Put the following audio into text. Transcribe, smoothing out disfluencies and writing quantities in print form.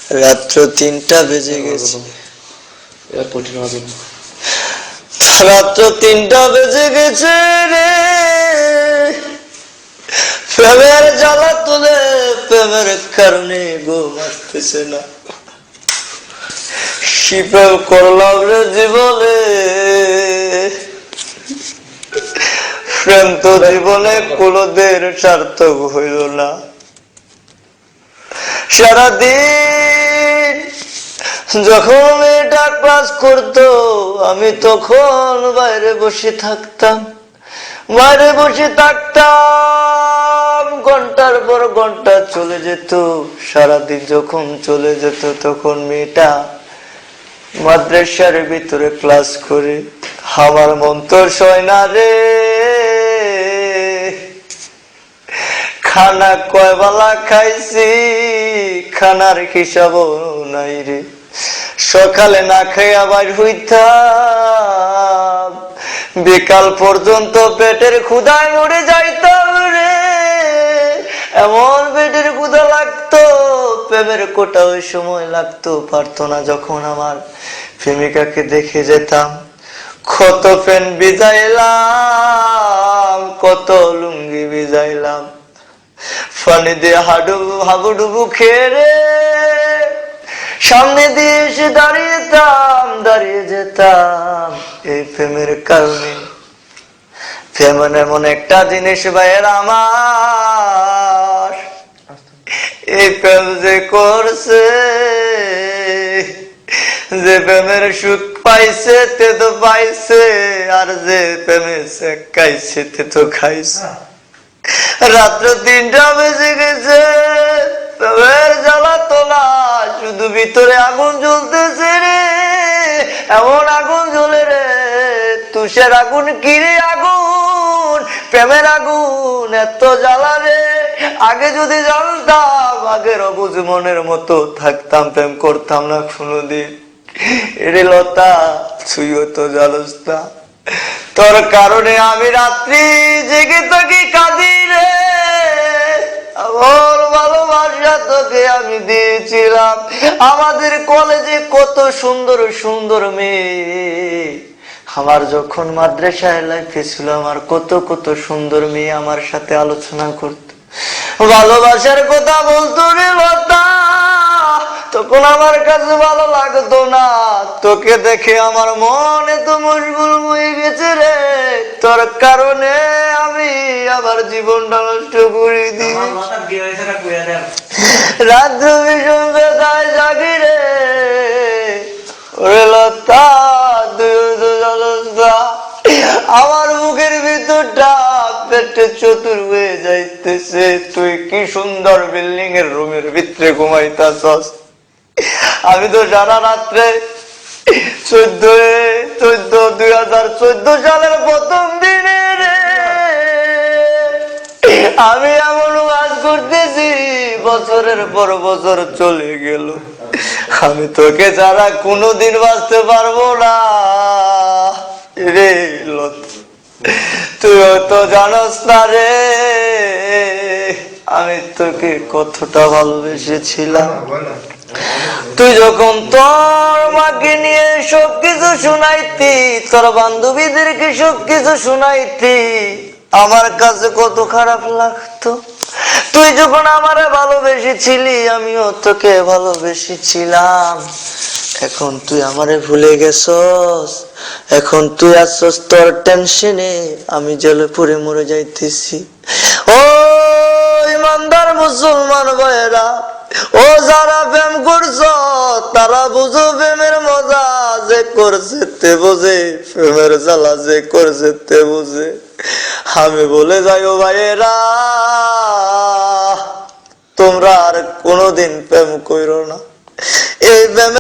রাত্র ৩টা বেজে গেছে। রাত্র ৩টা বেজে গেছে রে, প্রেমের জ্বালা তুলে প্রেমের কারণে ঘুম আসতেছে না। কি প্রেম করলাম রে জীবনে, প্রেম তো জীবনে কোনদিন সার্থক হইল না। সারাদিন যখন মেয়েটা ক্লাস করতো আমি তখন বাইরে বসে থাকতাম, বাইরে বসে থাকতাম, ঘন্টার পর ঘন্টা চলে যেত। সারাদিন যখন চলে যেত তখন মেয়েটা মাদ্রাসার ভিতরে ক্লাস করে। আমার মন তো সয় না রে, খানা কয় বেলা খাইছি খানার হিসাবও নাই রে। সকালে না খাই আবার হইতাম, বিকাল পর্যন্ত পেটের ক্ষুধায় মরে যাইতাম রে। এমন পেটের ক্ষুধা লাগতো, প্রেমের কোটা ওই সময় লাগতো পারতো না। যখন আমার প্রেমিকাকে দেখে যেতাম, কত পেন ভিজাইলাম, কত লুঙ্গি ভিজাইলাম, পানি দিয়ে হাবুডুবু খেয়ে রে সামনে দিয়ে এসে দাঁড়িয়ে যেতাম। এই প্রেমের কারণে। প্রেম এমন একটা জিনিস ভাইয়ের আমার, এই প্রেম যে করছে, যে প্রেমের সুখ পাইছে তে তো পাইছে, আর যে প্রেমে খাইছে তে তো খাইছে। রাত্র ৩টা বেজে গেছে, প্রেমের জ্বালা তোলা, শুধু ভিতরে আগুন জ্বলতেছে রে। এমন আগুন জ্বলে রে, তুষের আগুন কিরে আগুন, প্রেমের আগুন এত জ্বালা রে। আগে যদি জানতাম, আগের অবুঝ মনের মতো থাকতাম, প্রেম করতাম না কোনোদিন। এরে লতা তুইও তো জানোস না, তোর কারণে আমি রাত্রি জেগে থাকি কাঁদি রে। আমার ভালোবাসা তোকে আমি দিয়েছিলাম। আমাদের কলেজে কত সুন্দর সুন্দর মেয়ে, আমার যখন মাদ্রাসায় লাইফে ছিল, আমার কত কত সুন্দর মেয়ে আমার সাথে আলোচনা করতো, ভালোবাসার কথা বলতো রে লতা। তখন আমার কাছে ভালো লাগতো না, তোকে দেখে আমার মনে তো মশগুল হয়ে গেছে রে। তোর কারণে আমি আমার জীবনটা নষ্ট করে দিই। রাত্র ভীষণ বেদায় জাগি রে, ওরে লতা তুই তো জানোস না, আমার মুখের ভিতরটা পেটে চতুর হয়ে যাইতেছে। তুই কি সুন্দর বিল্ডিং এর রুমের ভিতরে ঘুমাইতাছস, আমি তো সারা রাত্রে 2014 সালের প্রথম দিনে রে আমি এমন কাজ করতেছি, বছরের পর বছর চলে গেল, আমি তোকে ছাড়া কোনোদিন বাঁচতে পারবো না রে লত। তুইও তো জানোস না রে আমি তোকে কতটা ভালোবেসেছিলাম। তুই যখন তোর মাকে নিয়ে সবকিছু শুনাইতি, তোর বান্ধবীদেরকে সবকিছু শুনাইতি, আমার কাছে কত খারাপ লাগতো। তুই যখন আমারে ভালোবেসেছিলি, আমিও তোকে ভালোবেসেছিলাম। এখন তুই আমারে ভুলে গেছস, এখন তুই আসছস তোর টেনশনে, আমি জেলে পুরে মরে যাইতেছি। ও ইমানদার মুসলমান ভাইয়েরা, ও যারা প্রেম করছ তারা বুঝো প্রেমের মজা, যে করছে তে বোঝে, প্রেমের জ্বালা যে করছে তে বোঝে। আমি বলে যাই ও ভাইয়েরা, তোমরা আর কোনোদিন প্রেম করো না। এই প্রেম